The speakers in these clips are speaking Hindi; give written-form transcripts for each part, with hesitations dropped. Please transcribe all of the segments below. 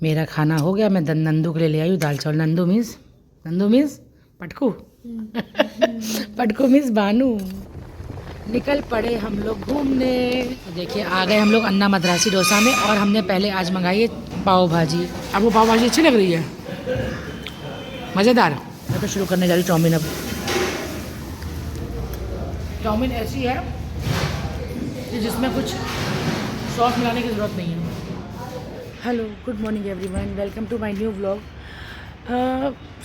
मेरा खाना हो गया। मैं नंदू के लिए ले आई हूँ दाल चावल। नंदू मीन्स पटकू पटकू मीन्स बानू। निकल पड़े हम लोग घूमने। तो देखिए आ गए हम लोग अन्ना मद्रासी डोसा में, और हमने पहले आज मंगाई है पाव भाजी। आपको पाव भाजी अच्छी लग रही है? मज़ेदार। मैं तो शुरू करने जा रही चाउमीन। अब चाउमीन ऐसी है कि जिसमें कुछ सॉस मिलाने की ज़रूरत नहीं है। Hello, good morning everyone, welcome to my new vlog.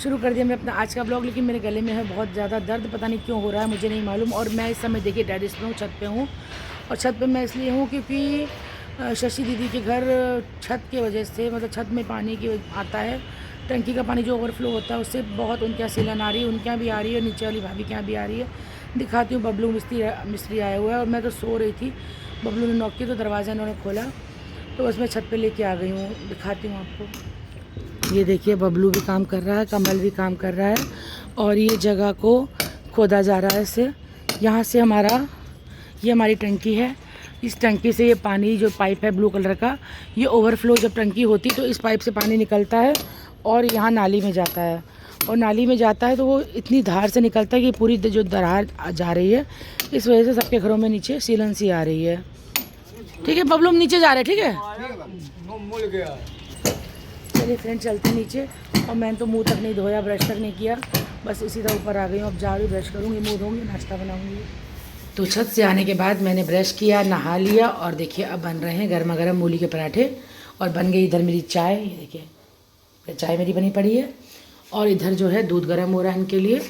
शुरू कर दिया मैं अपना आज का व्लॉग, लेकिन मेरे गले में है बहुत ज़्यादा दर्द। पता नहीं क्यों हो रहा है, मुझे नहीं मालूम। और मैं इस समय देखिए टेरेस पे हूँ, छत पे हूँ। और छत पे मैं इसलिए हूँ क्योंकि शशि दीदी के घर छत के वजह से, मतलब छत में पानी की आता है, टंकी का पानी जो ओवरफ्लो होता है उससे बहुत उनके यहाँ सीलन आ रही है, उनके यहाँ भी आ रही है, नीचे वाली भाभी के यहाँ भी आ रही है। दिखाती हूँ, बबलू मिस्त्री आया हुआ है और मैं तो सो रही थी। बबलू ने नॉक किया तो दरवाज़ा इन्होंने खोला, तो बस मैं छत पे लेके आ गई हूँ। दिखाती हूँ आपको। ये देखिए बबलू भी काम कर रहा है, कमल भी काम कर रहा है, और ये जगह को खोदा जा रहा है। इससे यहाँ से ये हमारी टंकी है। इस टंकी से ये पानी जो पाइप है ब्लू कलर का, ये ओवरफ्लो जब टंकी होती तो इस पाइप से पानी निकलता है और यहाँ नाली में जाता है। और नाली में जाता है तो वो इतनी धार से निकलता है कि पूरी जो दरार जा रही है, इस वजह से सबके घरों में नीचे सीलन सी आ रही है। ठीक है बबलू, हम नीचे जा रहे हैं। ठीक है, चलिए फ्रेंड चलते नीचे। और मैंने तो मुंह तक नहीं धोया, ब्रश तक नहीं किया, बस इसी तरह ऊपर आ गई हूँ। अब जा रही हूँ, ब्रश करूँगी, मुंह धोऊंगी, नाश्ता बनाऊँगी। तो छत से आने के बाद मैंने ब्रश किया, नहा लिया, और देखिए अब बन रहे हैं गर्मा गर्म मूली के पराठे। और बन गई इधर मेरी चाय, ये देखिए चाय मेरी बनी पड़ी है। और इधर जो है दूध गर्म हो रहा है इनके लिए।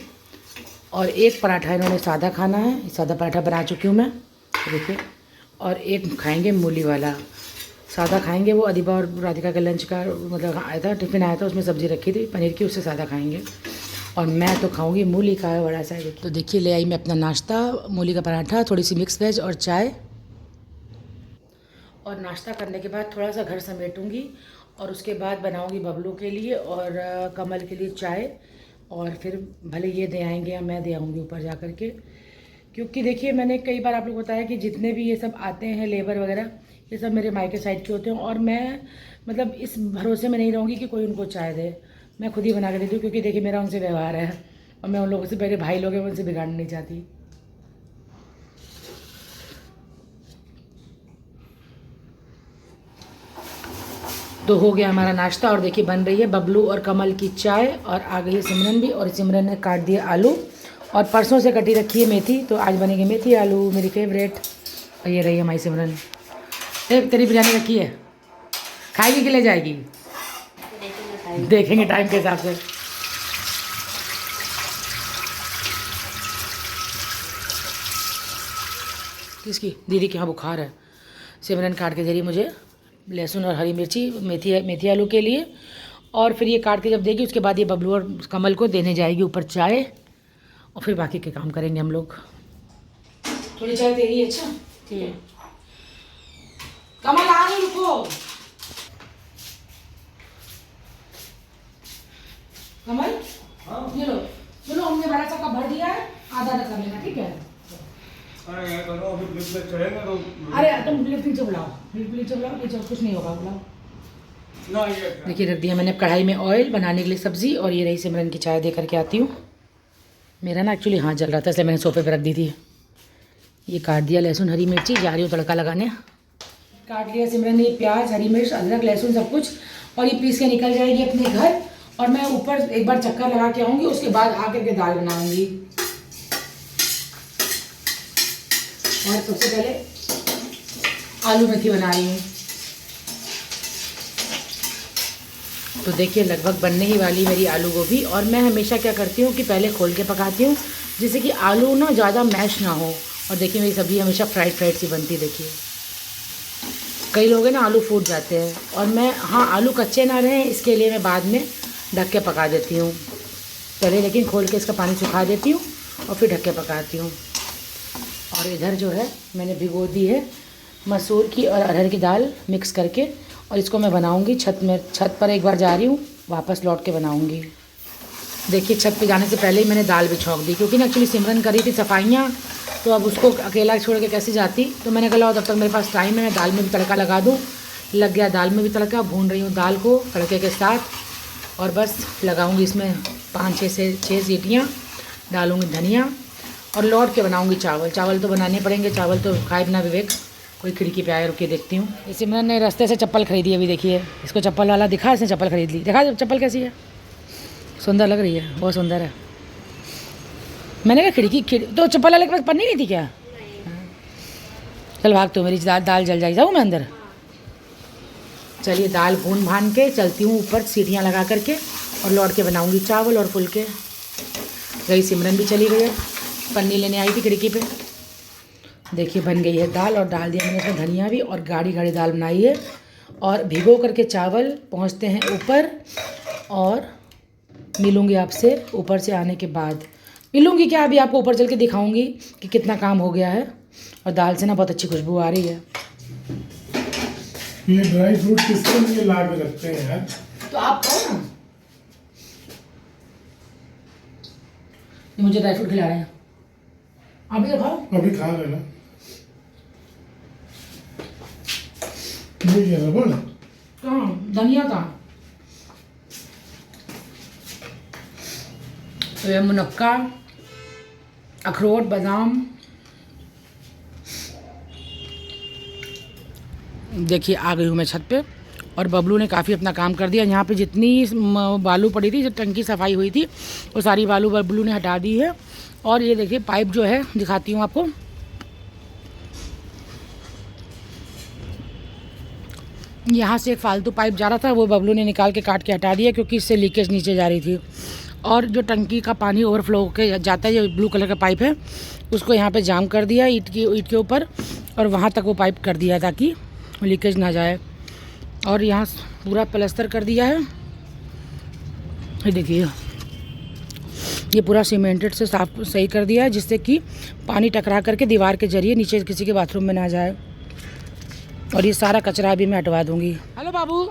और एक पराठा इन्होंने सादा खाना है, सादा पराठा बना चुकी हूँ मैं, देखिए। और एक खाएंगे मूली वाला, सादा खाएंगे। वो अधिबा और राधिका का लंच का मतलब आया था, टिफ़िन आया था, उसमें सब्ज़ी रखी थी पनीर की, उससे सादा खाएंगे। और मैं तो खाऊंगी मूली का बड़ा सा। तो देखिए ले आई मैं अपना नाश्ता, मूली का पराठा, थोड़ी सी मिक्स वेज और चाय। और नाश्ता करने के बाद थोड़ा सा घर समेटूंगी, और उसके बाद बनाऊंगी बबलू के लिए और कमल के लिए चाय। और फिर भले ये दे आएंगे या मैं दे आऊँगी ऊपर जा कर के। क्योंकि देखिए मैंने कई बार आप लोग बताया कि जितने भी ये सब आते हैं लेबर वगैरह, ये सब मेरे मायके साइड के होते हैं। और मैं मतलब इस भरोसे में नहीं रहूँगी कि कोई उनको चाय दे, मैं खुद ही बना के देती हूँ। क्योंकि देखिए मेरा उनसे व्यवहार है, और मैं उन लोगों से, मेरे भाई लोग हैं, उनसे बिगाड़ना नहीं चाहती। तो हो गया हमारा नाश्ता, और देखिए बन रही है बबलू और कमल की चाय, और आ गई है सिमरन भी। और सिमरन ने काट दिया आलू, और परसों से कटी रखी है मेथी, तो आज बनेगी मेथी आलू, मेरी फेवरेट। और ये रही हमारी सिमरन। तेरी बिरयानी रखी है, खाएगी कि ले जाएगी? देखेंगे टाइम के हिसाब से। किसकी? दीदी के यहाँ बुखार है। सिमरन काट के दे रही मुझे लहसुन और हरी मिर्ची, मेथी आलू के लिए। और फिर ये काट के जब देगी, उसके बाद ये बबलू और कमल को देने जाएगी ऊपर चाय, और फिर बाकी के काम करेंगे हम लोग। थोड़ी चाय तेरी है? अच्छा ठीक है। कमल आ रही, रुको। कमल ये लो, सुनो, हमने बड़ा सा कप भर दिया है, आधा आधा कर लेना, ठीक है? अरे तुम लिफ्ट नीचे बुलाओ, नीचे कुछ नहीं होगा, बुलाओ। देखिए रख दिया मैंने कढ़ाई में ऑयल बनाने के लिए सब्ज़ी। और ये रही सिमरन की चाय दे करके आती हूँ। मेरा ना एक्चुअली हाथ जल रहा था, इसलिए मैंने सोफे पर रख दी थी। ये काट दिया लहसुन हरी मिर्ची, जा रही हूँ तड़का लगाने। काट लिया सिमरन ने प्याज, हरी मिर्च, अदरक, लहसुन सब कुछ, और ये पीस के निकल जाएगी अपने घर। और मैं ऊपर एक बार चक्कर लगा के आऊँगी, उसके बाद आकर के दाल बनाऊँगी। और सबसे पहले आलू मेथी बना रही हूँ। तो देखिए लगभग बनने ही वाली मेरी आलू गोभी। और मैं हमेशा क्या करती हूँ कि पहले खोल के पकाती हूँ, जिससे कि आलू ना ज़्यादा मैश ना हो। और देखिए मेरी सब्ज़ी हमेशा फ्राइड सी बनती है। देखिए कई लोग हैं ना आलू फूट जाते हैं, और मैं आलू कच्चे ना रहें इसके लिए मैं बाद में ढक के पका देती हूँ पहले, लेकिन खोल के इसका पानी सुखा देती हूँ और फिर ढक के पकाती हूँ। और इधर जो है मैंने भिगो दी है मसूर की और अरहर की दाल मिक्स करके, और इसको मैं बनाऊँगी छत पर एक बार जा रही हूँ, वापस लौट के बनाऊँगी। देखिए छत पे जाने से पहले ही मैंने दाल भी छौंक दी, क्योंकि ना एक्चुअली सिमरन कर रही थी सफाइयाँ, तो अब उसको अकेला छोड़ के कैसे जाती। तो मैंने कहा तब तक मेरे पास टाइम है, मैं दाल में भी तड़का लगा दूँ, लग गया दाल में भी तड़का। भून रही हूँ दाल को तड़के के साथ, और बस लगाऊंगी इसमें 5-6 से 6 सीटियाँ, डालूंगी धनिया और लौट के बनाऊंगी चावल। चावल तो बनाने पड़ेंगे, चावल तो खाए बिना विवेक। कोई खिड़की पे आए, रुके देखती हूँ। इसी मैंने रास्ते से चप्पल खरीदी अभी, देखिए इसको चप्पल वाला दिखा, इसने चप्पल खरीद ली। देखा चप्पल कैसी है, सुंदर लग रही है, बहुत सुंदर है। मैंने कहा खिड़की तो चप्पल वाले के पास पन्नी नहीं थी क्या? चल भाग, तो मेरी दाल जल जाएगी, जाऊँ मैं अंदर। चलिए दाल भून भान के चलती हूँ ऊपर सीटियाँ लगा करके, और लौट के बनाऊँगी चावल और फुलके। गई सिमरन भी चली गई है, पन्नी लेने आई थी खिड़की पे। देखिए बन गई है दाल, और डाल दिया मैंने इसमें धनिया भी, और गाढ़ी गाढ़ी दाल बनाई है। और भिगो करके चावल पहुँचते हैं ऊपर, और मिलूँगी आपसे ऊपर से आने के बाद। मिलूँगी क्या, अभी आपको ऊपर चल के दिखाऊँगी कि कितना काम हो गया है। और दाल से ना बहुत अच्छी खुशबू आ रही है। ये ड्राई फ्रूट किसके लिए ला के रखते हैं यार? तो आप खाओ ना, ये मुझे ड्राई फ्रूट खिला रहे हैं, आप भी तो खाओ। अभी खा लेना। ये रबड़ कहाँ धनिया था, तो ये मुनक्का, अखरोट, बादाम। देखिए आ गई हूँ मैं छत पे, और बबलू ने काफ़ी अपना काम कर दिया। यहाँ पे जितनी बालू पड़ी थी, जब टंकी सफाई हुई थी, वो सारी बालू बबलू ने हटा दी है। और ये देखिए पाइप जो है, दिखाती हूँ आपको। यहाँ से एक फालतू पाइप जा रहा था, वो बबलू ने निकाल के काट के हटा दिया, क्योंकि इससे लीकेज नीचे जा रही थी। और जो टंकी का पानी ओवरफ्लो होकर जाता है, ये ब्लू कलर का पाइप है, उसको यहाँ पे जाम कर दिया ईंट के ऊपर, और वहाँ तक वो पाइप कर दिया ताकि लीकेज ना जाए। और यहाँ पूरा प्लास्टर कर दिया है, ये देखिए ये पूरा सीमेंटेड से साफ सही कर दिया है, जिससे कि पानी टकरा करके दीवार के जरिए नीचे किसी के बाथरूम में ना जाए। और ये सारा कचरा भी मैं हटवा दूंगी। हेलो बाबू,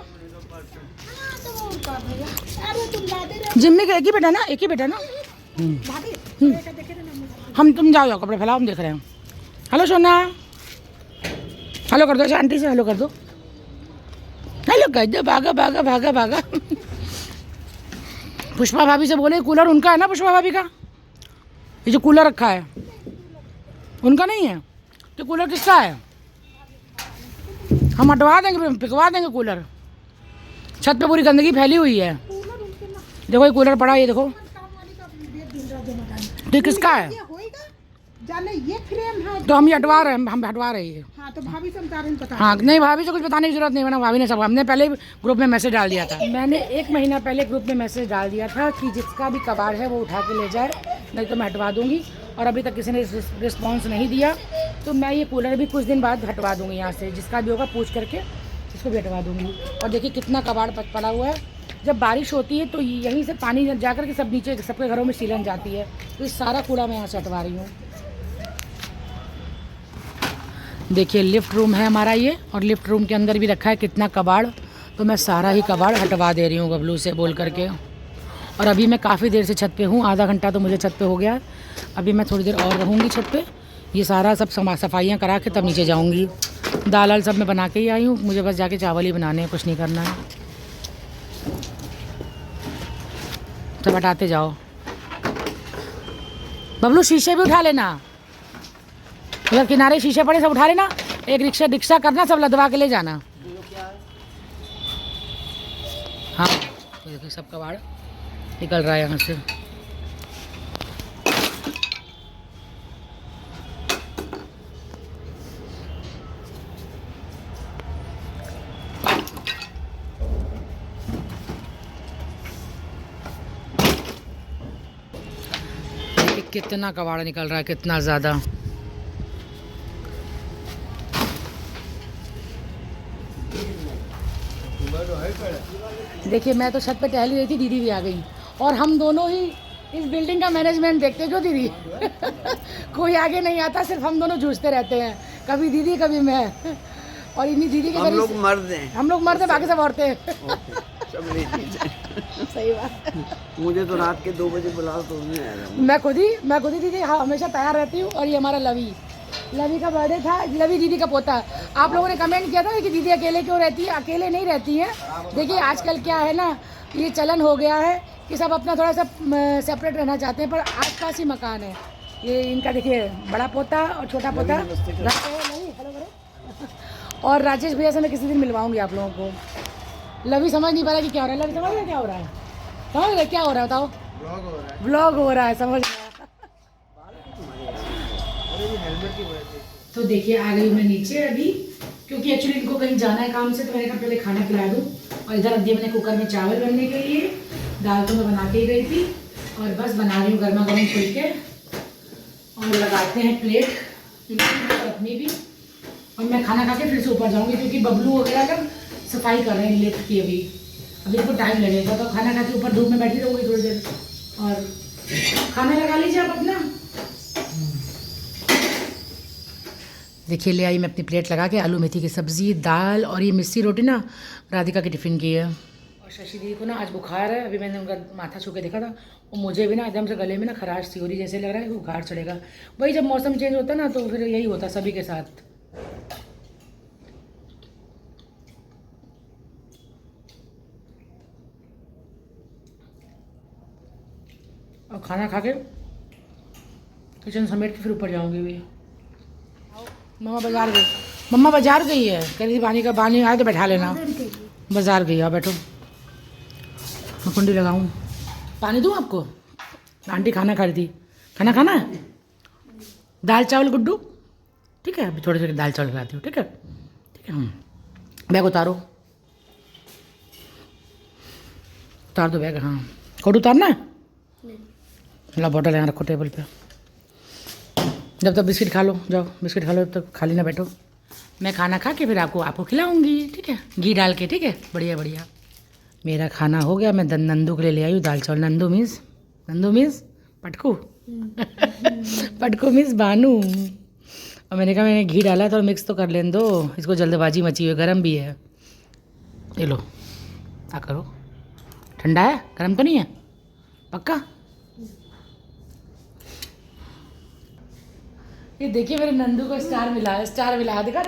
जिम्मी का एक ही बेटा ना, एक ही बेटा ना। हम तुम जाओ कपड़े फैलाओ, हम देख रहे हैं। हेलो सोना, हेलो कर दो, अच्छा आंटी से हेलो कर दो, हेलो कर दो, भागा भागा भागा भागा। पुष्पा भाभी से बोले कूलर उनका है ना, पुष्पा भाभी का ये जो कूलर रखा है उनका नहीं है, तो कूलर किसका है? हम हटवा देंगे, पिकवा देंगे कूलर। छत पे पूरी गंदगी फैली हुई है, देखो ये कूलर पड़ा, ये देखो। तो किसका है? जाने ये फ्रेम है, तो हम हटवा रहे हैं, हम हटवा रहे हैं। हाँ तो भाभी से बता रहे हैं, पता हाँ नहीं, भाभी से कुछ बताने की जरूरत नहीं, वरना भाभी ने सब, हमने पहले ग्रुप में मैसेज डाल दिया था। मैंने 1 महीना पहले ग्रुप में मैसेज डाल दिया था कि जिसका भी कबाड़ है वो उठा के ले जाए, नहीं तो मैं हटवा दूंगी। और अभी तक किसी ने रिस्पॉन्स नहीं दिया, तो मैं ये कूलर भी कुछ दिन बाद हटवा दूंगी यहाँ से। जिसका भी होगा पूछ करके इसको भी हटवा दूंगी। और देखिए कितना कबाड़ पड़ा हुआ है। जब बारिश होती है तो यहीं से पानी जा कर के सब नीचे सबके घरों में सीलन जाती है, तो इस सारा कूड़ा मैं यहाँ से हटवा रही हूँ। देखिए लिफ्ट रूम है हमारा ये, और लिफ्ट रूम के अंदर भी रखा है कितना कबाड़, तो मैं सारा ही कबाड़ हटवा दे रही हूँ बबलू से बोल करके। और अभी मैं काफ़ी देर से छत पे हूँ, आधा घंटा तो मुझे छत पे हो गया। अभी मैं थोड़ी देर और रहूँगी छत पे, ये सारा सब सफाइयाँ करा के तब नीचे जाऊँगी। दाल वाल सब मैं बना के ही आई हूँ, मुझे बस जाके चावल ही बनाने हैं, कुछ नहीं करना है। सब हटाते जाओ। बबलू शीशे भी उठा लेना, उधर किनारे शीशे पड़े सब उठा लेना। एक रिक्शा करना, सब लदवा के ले जाना। हाँ तो देखिए सब कबाड़ निकल रहा है यहाँ से। कितना कबाड़ निकल रहा है, कितना ज़्यादा। देखिए मैं तो छत पे टहल रही थी, दीदी भी आ गई, और हम दोनों ही इस बिल्डिंग का मैनेजमेंट देखते हैं। क्यों दीदी? कोई आगे नहीं आता, सिर्फ हम दोनों जूझते रहते हैं, कभी दीदी कभी मैं। और इन्हीं दीदी के हम लोग मर्द हैं, बाकी सब औरतें। सब लेडीज हैं। सही बात। मुझे तो रात के 2 बजे बुलाओ तो नहीं आएगा। मैं खुद ही दीदी हाँ हमेशा तैयार रहती हूँ। और ये हमारा लवी लवी का बर्थडे था, लवी दीदी का पोता। आप लोगों ने कमेंट किया था कि दीदी अकेले क्यों रहती है, अकेले नहीं रहती हैं। देखिए आजकल क्या है ना, ये चलन हो गया है कि सब अपना थोड़ा सा सेपरेट रहना चाहते हैं, पर आसपास ही मकान है। ये इनका देखिए बड़ा पोता और छोटा पोता और राजेश भैया से मैं किसी दिन मिलवाऊंगी आप लोगों को। लवी समझ नहीं पा रहा कि क्या हो रहा है। लवी समझ रहा है क्या हो रहा है? समझ रहे क्या हो रहा है बताओ? व्लॉग हो रहा है, समझ रहा है। तो देखिए आ गई मैं नीचे अभी, क्योंकि एक्चुअली इनको कहीं जाना है काम से, तो मैंने कहा पहले खाना खिला दूँ। और इधर रख दिया मैंने कुकर में चावल बनने के लिए, दाल तो मैं बना के ही गई थी और बस बना रही हूँ गर्मा गर्म फुलके। और लगाते हैं प्लेट अपनी भी, और मैं खाना खा के फिर से ऊपर जाऊँगी, क्योंकि बबलू वगैरह का सफाई कर रहे हैं लिफ्ट की। अभी इनको टाइम लगेगा, तो खाना खा के ऊपर धूप में बैठी रहूँगी थोड़ी देर। और खाना लगा लीजिए आप अपना। देखिए ले आई मैं अपनी प्लेट लगा के आलू मेथी की सब्ज़ी, दाल और ये मिस्सी रोटी ना राधिका के टिफ़िन की है। और शशि दीदी को ना आज बुखार है। अभी मैंने उनका माथा छू के देखा था, और मुझे भी ना एकदम से गले में ना खराश सी हो रही, जैसे लग रहा है बुखार चढ़ेगा। वही जब मौसम चेंज होता है ना, तो फिर यही होता है सभी के साथ। और खाना खा के किचन समेट के फिर ऊपर जाऊँगी भी। मम्मा बाजार गई, मम्मा बाजार गई है, कह रही पानी का पानी आए तो बैठा लेना। बाजार गई है, बैठो मैं कुंडी लगाऊँ। पानी दूँ आपको? आंटी खाना खा रही थी। खाना खाना है? दाल चावल गुड्डू, ठीक है अभी थोड़ी थोड़ी दाल चावल खिलाती हूँ, ठीक है ठीक है। बैग उतारो, उतार दो बैग। हाँ कोट उतारना है? ला बॉटल यहाँ रखो टेबल पे। जब तक बिस्किट खा लो, जाओ बिस्किट खा लो, जब तक खाली ना बैठो। मैं खाना खा के फिर आपको खिलाऊंगी, ठीक है, घी डाल के, ठीक है। बढ़िया बढ़िया। मेरा खाना हो गया, मैं नंदू के लिए ले आई हूँ दाल चावल। नंदू मीन्स पटकू पटकू मीन्स बानू। और मैंने कहा मैंने घी डाला तो मिक्स तो कर लेने दो, इसको जल्दबाजी मची हुई, गर्म भी है। ये लो क्या करो, ठंडा है, गर्म तो नहीं है पक्का? ये देखिए मेरे नंदू को स्टार मिला है, दिखा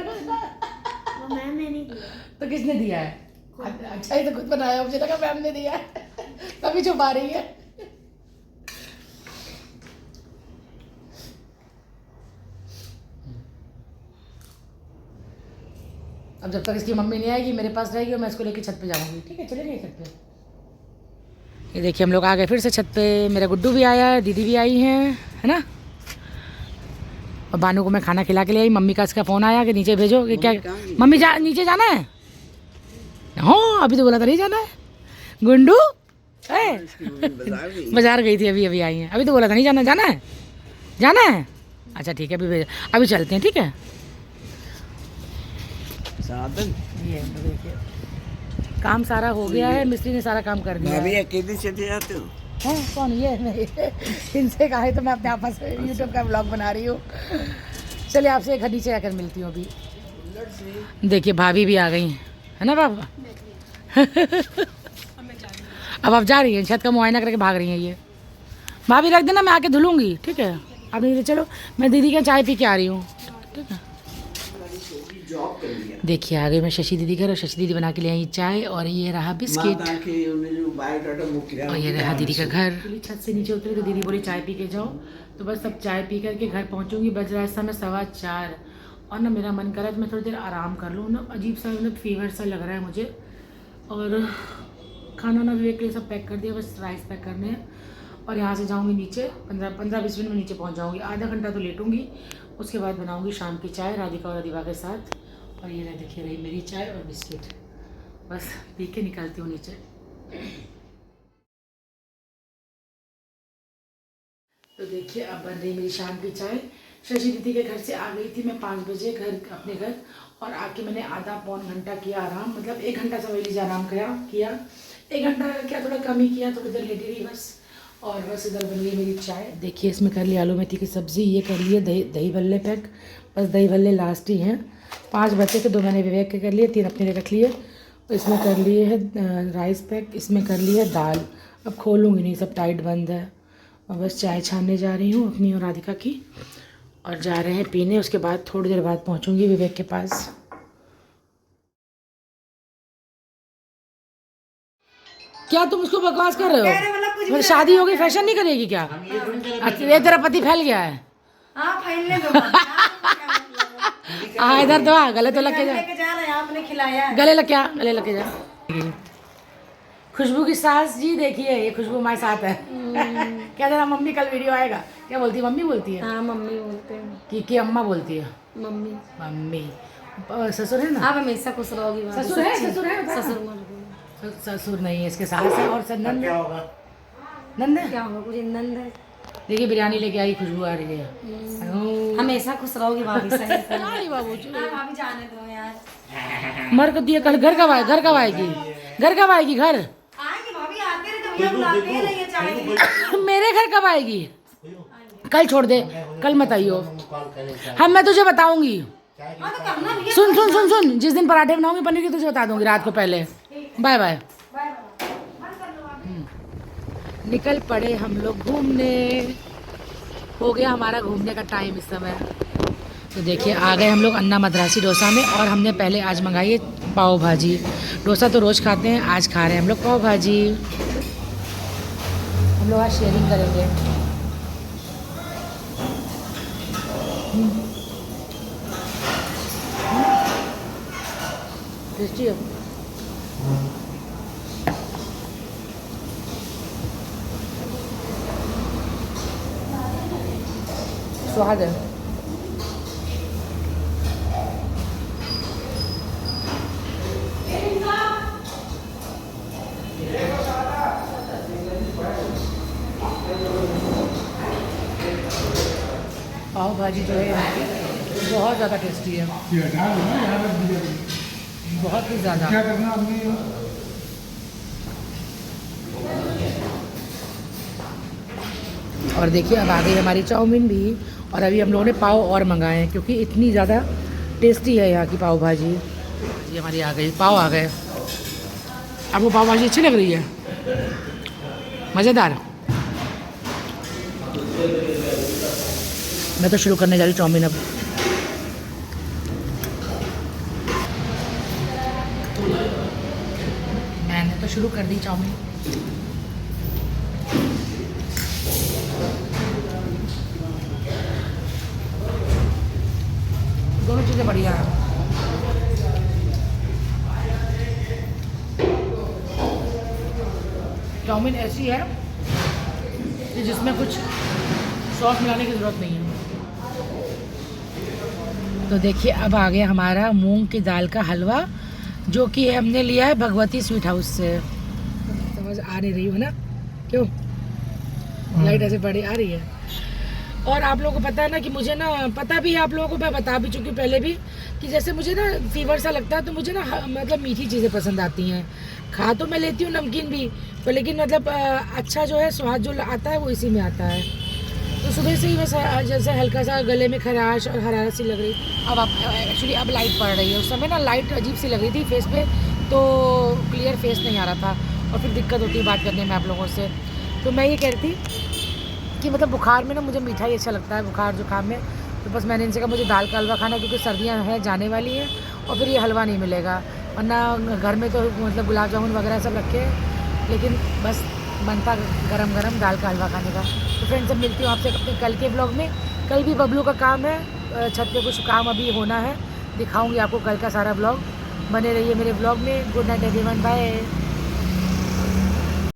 मैम ने नहीं दिया तो किसने दिया है? अच्छा ये तो खुद बनाया, मुझे लगा मैम ने दिया है तभी छुपा रही है। अब जब तक इसकी मम्मी नहीं आएगी मेरे पास रहेगी, और मैं इसको लेके छत पे जाऊंगी, ठीक है चलेंगे छत पे। ये देखिए हम लोग आ गए फिर से छत पे। मेरा गुड्डू भी आया है, दीदी भी आई है ना। और बानू को मैं खाना खिला के ले आई। मम्मी का इसका फ़ोन आया कि नीचे भेजो कि क्या मम्मी नीचे जाना है? हाँ अभी तो बोला था नहीं जाना है। गुंडू बाजार गई थी, अभी आई है। अभी तो बोला था नहीं जाना है। अच्छा ठीक है अभी चलते हैं, ठीक है। ये देखिए काम सारा हो गया है, मिस्त्री ने सारा काम कर दिया। अभी अकेले चले जाते हो? हैं कौन? ये इनसे कहा है तो मैं अपने आपस में यूट्यूब का ब्लॉग बना रही हूँ। चलिए आपसे घर नीचे आकर मिलती हूँ अभी। देखिए भाभी भी आ गई है ना बाबा अब आप जा रही हैं, छत का मुआयना करके भाग रही हैं ये। भाभी रख देना, मैं आके धुलूँगी, ठीक है। अब नहीं चलो मैं दीदी के चाय पी के आ रही हूँ, ठीक है। देखिए आ गई मैं शशि दीदी घर, और शशि दीदी बना के ले आई चाय, और ये रहा बिस्किट, और ये रहा दीदी का घर। छत से नीचे उतरी तो दीदी बोली चाय पी के जाओ, तो बस अब चाय पी करके घर पहुंचूंगी। बज रहा है समय 4:15, और ना मेरा मन कर रहा है तो मैं थोड़ी देर आराम कर लूँ ना। अजीब सा मतलब फीवर सा लग रहा है मुझे। और खाना ना विवेक के लिए सब पैक कर दिया, बस राइस पैक करने हैं। और यहाँ से जाऊँगी नीचे, 15-20 मिनट में नीचे पहुँच जाऊँगी। आधा घंटा तो लेटूँगी, उसके बाद बनाऊँगी शाम की चाय राधिका और अधिवा के साथ। और ये देखिए रही मेरी चाय और बिस्किट, बस पी के निकलती हूँ नीचे। तो देखिए अब बन रही मेरी शाम की चाय। शशि दीदी के घर से आ गई थी मैं 5 बजे अपने घर, और आके मैंने आधा पौन घंटा किया आराम, मतलब 1 घंटा समझ लीजिए आराम किया। 1 घंटा क्या थोड़ा कम ही किया, तो इधर लेटी रही बस। और बस इधर बन गई मेरी चाय। देखिए इसमें कर लिया आलू मेथी की सब्ज़ी, ये कर लिए दही भल्ले पैक, बस दही भल्ले लास्ट ही हैं। 5 बचे थे, 2 मैंने विवेक के कर लिए, 3 अपने लिए रख लिए। इसमें कर लिए है राइस पैक, इसमें कर ली है दाल। अब खोलूँगी नहीं, सब टाइट बंद है। और बस चाय छानने जा रही हूँ अपनी और राधिका की। और जा रहे हैं पीने। उसके बाद थोड़ी देर बाद पहुंचूंगी विवेक के पास। क्या तुम उसको बकवास कर रहे हो? मतलब शादी हो गई फैशन नहीं करेगी क्या? अच्छा ये तेरा पति फैल गया है। हाँ फैलने दो। हाँ इधर तो आ, गले तो लग के जा। जा रहे हैं आपने खिलाया। गले लग क्या, गले लग के जा। खुशबू की सास जी देखिए, ये खुशबू हमारे साथ है। क्या तेरा मम्मी कल वीडियो आएगा? क्या बोलती है? मम्मी बोलती है। हाँ मम्मी बोलते हैं कि अम्मा बोलती है। मम्मी। मम्मी ससुर है ना? आप हमेशा खुश रहोगी। ससुर है, ससुर है, ससुर मर गए। ससुर नहीं है, इसके सास है और नंद है। नंद है क्या होगा? कुछ नंद है। देखिए बिरयानी लेके आई, खुशबू आ रही है। हमेशा खुश रहोगी भाभी। सही बाबू भाभी जाने दो यार। मर कर दिया। कल घर कब आए? घर कब आएगी? घर कब आएगी? घर आएंगे भाभी, आते रहे तो भैया बुलाते ही नहीं है चाय। मेरे घर कब आएगी? कल छोड़ दे, कल मत आइयो। हम मैं तुझे बताऊंगी। हाँ तो करना भैया। सुन सुन सुन सुन, जिस दिन पराठे बनाऊंगी पनीर की तुझे बता दूंगी रात को पहले। Bye bye. निकल पड़े हम लोग घूमने। हो गया हमारा घूमने का टाइम इस समय। तो देखिए आ गए हम लोग अन्ना मद्रासी डोसा में। और हमने पहले आज मंगाई है पाव भाजी। डोसा तो रोज़ खाते हैं, आज खा रहे हैं हम लोग पाव भाजी। हम लोग आज शेयरिंग करेंगे। टेस्टी है। स्वाद है। पाव भाजी जो है यहाँ की बहुत ज़्यादा टेस्टी है, ये हटा दो ना, यहाँ रख दीजिए। बहुत ही ज़्यादा। क्या करना आपने? और देखिए अब आ गई हमारी चाउमीन भी। और अभी हम लोगों ने पाव और मंगाए हैं क्योंकि इतनी ज़्यादा टेस्टी है यहाँ की पाव भाजी। ये हमारी आ गई, पाव आ गए। आपको पाव भाजी अच्छी लग रही है? मज़ेदार। मैं तो शुरू करने जा रही चाउमीन अब। मैंने तो शुरू कर दी चाउमीन। दोनों चीज़ें बढ़िया है। चाउमीन ऐसी है कि जिसमें कुछ सॉस मिलाने की ज़रूरत नहीं है। तो देखिए अब आ गया हमारा मूंग की दाल का हलवा, जो कि हमने लिया है भगवती स्वीट हाउस से। समझ आ नहीं रही हो ना? क्यों लाइट ऐसे बड़ी आ रही है? और आप लोगों को पता है ना कि मुझे ना, पता भी है आप लोगों को, मैं बता भी चुकी हूँ पहले भी, कि जैसे मुझे ना फीवर सा लगता है तो मुझे ना मतलब मीठी चीज़ें पसंद आती हैं। खा तो मैं लेती हूँ नमकीन भी, तो लेकिन मतलब अच्छा जो है स्वाद जो आता है वो इसी में आता है। तो सुबह से ही बस जैसे हल्का सा गले में खराश और हरारत सी लग रही। अब एक्चुअली अब लाइट पड़ रही है, उस समय ना लाइट अजीब सी लग रही थी फेस पे, तो क्लियर फेस नहीं आ रहा था और फिर दिक्कत होती है बात करने में आप लोगों से। तो मैं ये कह रही थी कि मतलब बुखार में ना मुझे मीठा ही अच्छा लगता है, बुखार जुकाम में। तो बस मैंने इनसे कहा मुझे दाल का हलवा खाना है क्योंकि सर्दियाँ हैं जाने वाली हैं और फिर ये हलवा नहीं मिलेगा, वरना घर में तो मतलब गुलाब जामुन वगैरह सब रखे हैं, लेकिन बस बनता गरम गरम दाल का हलवा खाने का। तो फ्रेंड्स अब मिलती हूँ आपसे अपने कल के ब्लॉग में। कल भी बबलू का काम है, छत पे कुछ काम अभी होना है, दिखाऊंगी आपको कल का सारा ब्लॉग। बने रहिए मेरे ब्लॉग में। Good night everyone, bye.